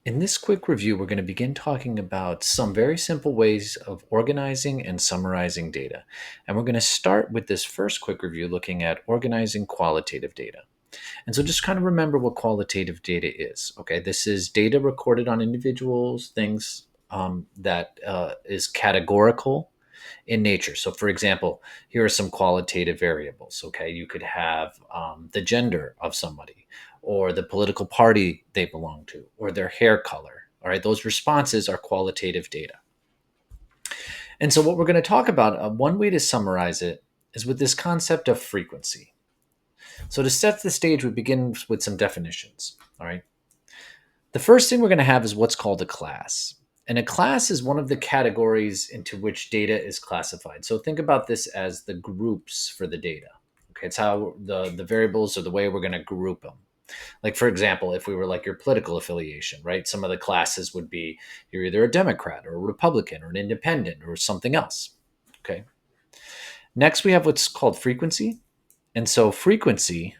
In this quick review, we're going to begin talking about some very simple ways of organizing and summarizing data. And we're going to start with this first quick review looking at organizing qualitative data. And so just kind of remember what qualitative data is. Okay, this is data recorded on individuals, things that is categorical in nature. So, for example, here are some qualitative variables. Okay, you could have the gender of somebody, or the political party they belong to, or their hair color. All right, those responses are qualitative data. And so, what we're going to talk about, one way to summarize it is with this concept of frequency. So, to set the stage, we begin with some definitions. All right. The first thing we're going to have is what's called a class. And a class is one of the categories into which data is classified. So think about this as the groups for the data. Okay, it's how the variables are the way we're going to group them. Like, for example, if we were like your political affiliation, right? Some of the classes would be you're either a Democrat or a Republican or an independent or something else. Okay. Next, we have what's called frequency. And so frequency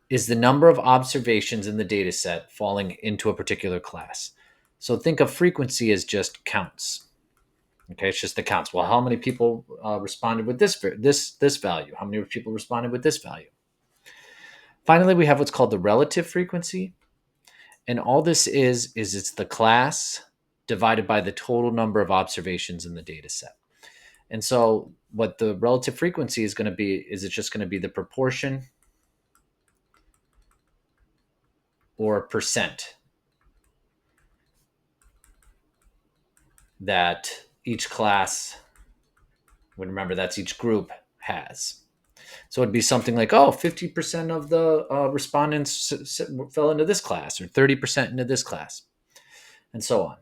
is the number of observations in the data set falling into a particular class. So think of frequency as just counts. Okay, it's just the counts. Well, how many people responded with this value? How many people responded with this value? Finally, we have what's called the relative frequency, and all this is it's the class divided by the total number of observations in the data set. And so, what the relative frequency is going to be is it's just going to be the proportion or percent that each class, would remember that's each group has. So it'd be something like, oh, 50% of the respondents fell into this class, or 30% into this class, and so on.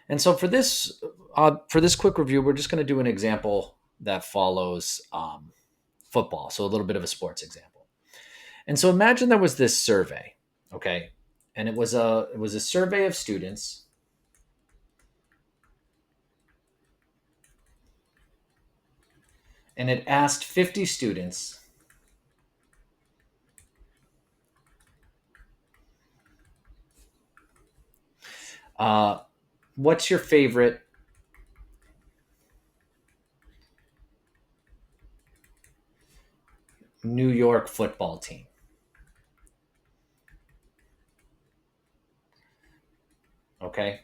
And so for this quick review, we're just going to do an example that follows football, so a little bit of a sports example. And so imagine there was this survey, okay, and it was a survey of students. And it asked 50 students uh, what's your favorite New York football team? Okay.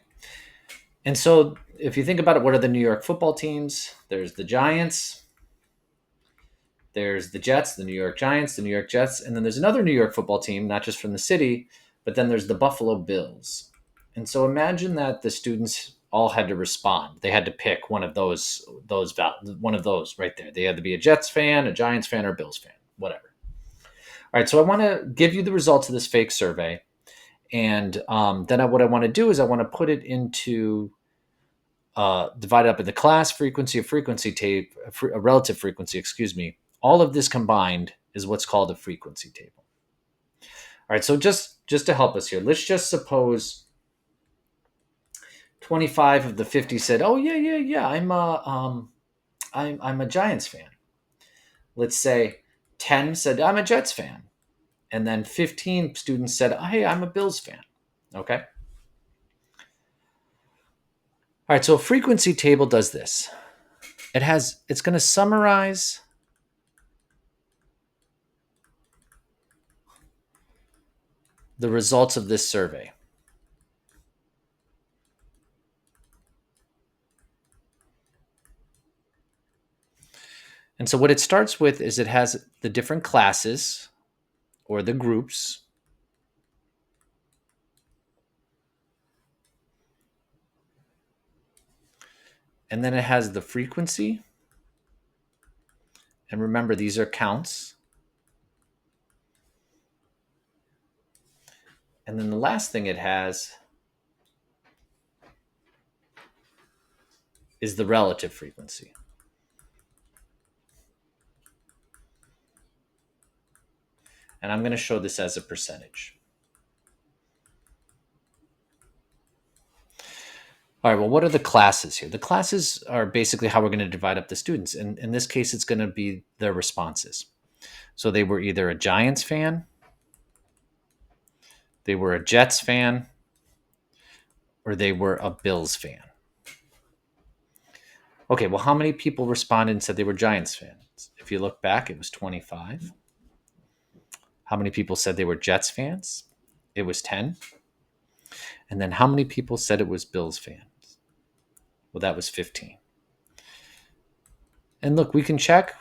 And so if you think about it, what are the New York football teams? There's the Giants, there's the Jets, the New York Giants, the New York Jets, and then there's another New York football team, not just from the city, but then there's the Buffalo Bills. And so imagine that the students all had to respond. They had to pick one of those right there. They had to be a Jets fan, a Giants fan, or a Bills fan, whatever. All right, so I want to give you the results of this fake survey, and what I want to do is I want to put it into divided up in the class frequency, a frequency tape, a relative frequency, excuse me. All of this combined is what's called a frequency table. All right, so just to help us here, let's just suppose 25 of the 50 said, "Oh yeah, I'm a Giants fan." Let's say 10 said, "I'm a Jets fan," and then 15 students said, "Hey, I'm a Bills fan." Okay. All right, so a frequency table does this. It's going to summarize the results of this survey. And so what it starts with is it has the different classes or the groups. And then it has the frequency. And remember, these are counts. And then the last thing it has is the relative frequency. And I'm going to show this as a percentage. All right, well, what are the classes here? The classes are basically how we're going to divide up the students. And in this case, it's going to be their responses. So they were either a Giants fan, they were a Jets fan, or they were a Bills fan. Okay, well, how many people responded and said they were Giants fans? If you look back, it was 25. How many people said they were Jets fans? It was 10. And then how many people said it was Bills fans? Well, that was 15. And look, we can check.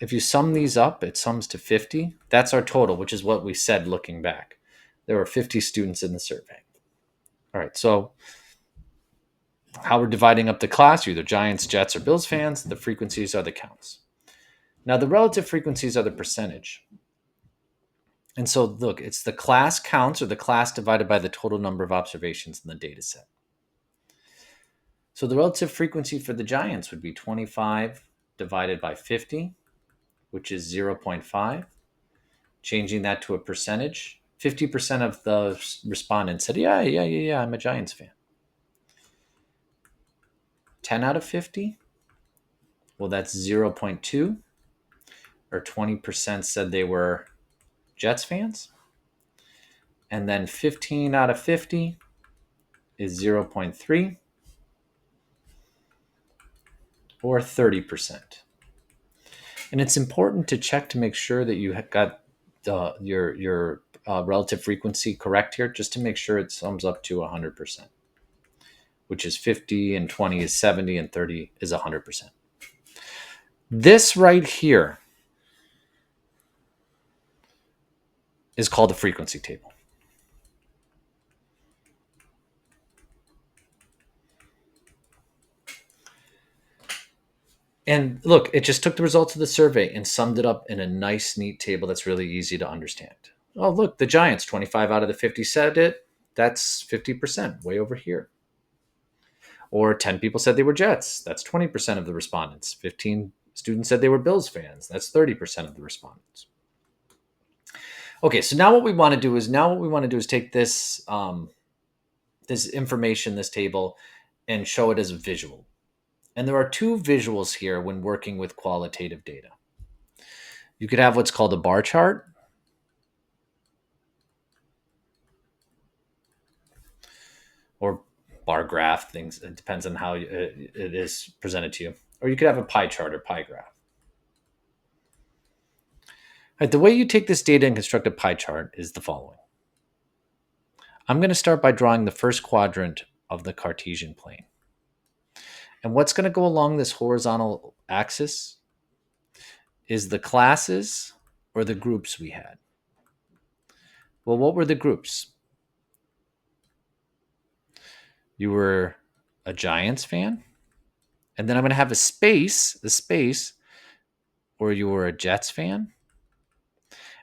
If you sum these up, it sums to 50. That's our total, which is what we said looking back. There were 50 students in the survey. All right, so how we're dividing up the class, you're either Giants, Jets, or Bills fans. The frequencies are the counts. Now, the relative frequencies are the percentage. And so, look, it's the class counts or the class divided by the total number of observations in the data set. So the relative frequency for the Giants would be 25 divided by 50, which is 0.5. Changing that to a percentage, 50% of the respondents said, yeah, I'm a Giants fan. 10 out of 50, well, that's 0.2, or 20% said they were Jets fans. And then 15 out of 50 is 0.3, or 30%. And it's important to check to make sure that you got your relative frequency correct here, just to make sure it sums up to 100%, which is 50, and 20 is 70, and 30 is 100%. This right here is called a frequency table. And look, it just took the results of the survey and summed it up in a nice, neat table that's really easy to understand. Oh, look, the Giants, 25 out of the 50 said it. That's 50%, way over here. Or 10 people said they were Jets. That's 20% of the respondents. 15 students said they were Bills fans. That's 30% of the respondents. Okay, so now what we want to do is take this this information, this table, and show it as a visual. And there are two visuals here when working with qualitative data. You could have what's called a bar chart, or bar graph. Things, it depends on how it is presented to you. Or you could have a pie chart or pie graph. Right, the way you take this data and construct a pie chart is the following. I'm going to start by drawing the first quadrant of the Cartesian plane. And what's going to go along this horizontal axis is the classes or the groups we had. Well, what were the groups? You were a Giants fan, and then I'm going to have the space, or you were a Jets fan,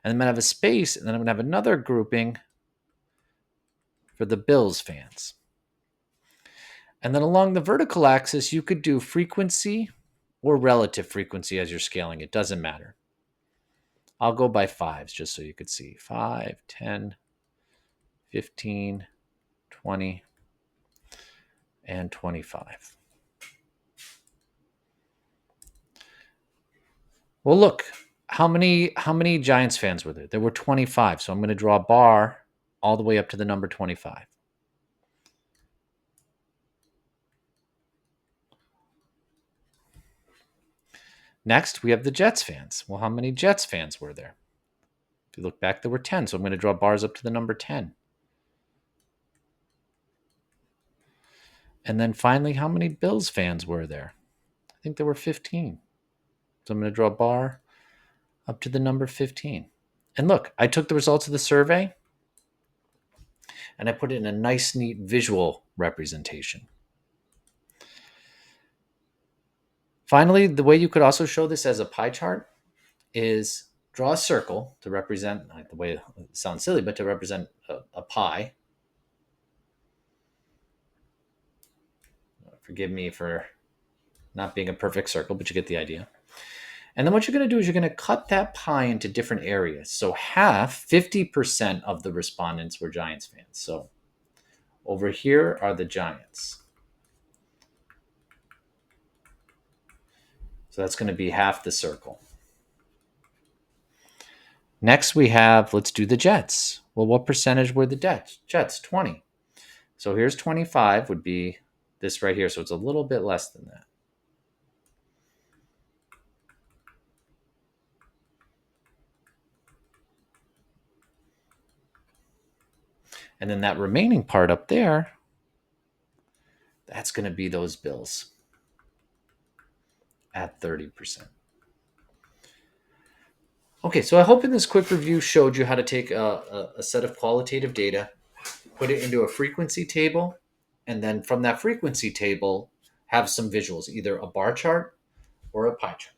and I'm going to have a space, and then I'm going to have another grouping for the Bills fans. And then along the vertical axis, you could do frequency or relative frequency as you're scaling. It doesn't matter. I'll go by fives just so you could see. 5, 10, 15, 20, and 25. Well, look, how many Giants fans were there? There were 25. So I'm going to draw a bar all the way up to the number 25. Next, we have the Jets fans. Well, how many Jets fans were there? If you look back, there were 10. So I'm going to draw bars up to the number 10. And then finally, how many Bills fans were there? I think there were 15. So I'm going to draw a bar up to the number 15. And look, I took the results of the survey and I put it in a nice, neat visual representation. Finally, the way you could also show this as a pie chart is draw a circle to represent, like the way it sounds silly, but to represent a pie. Forgive me for not being a perfect circle, but you get the idea. And then what you're going to do is you're going to cut that pie into different areas. So 50% of the respondents were Giants fans. So over here are the Giants. So that's going to be half the circle. Next we have, let's do the Jets. Well, what percentage were the Jets? 20. So here's 25 would be this right here. So it's a little bit less than that. And then that remaining part up there, that's going to be those bills at 30%. Okay, so I hope in this quick review showed you how to take a set of qualitative data, put it into a frequency table, and then from that frequency table, have some visuals, either a bar chart or a pie chart.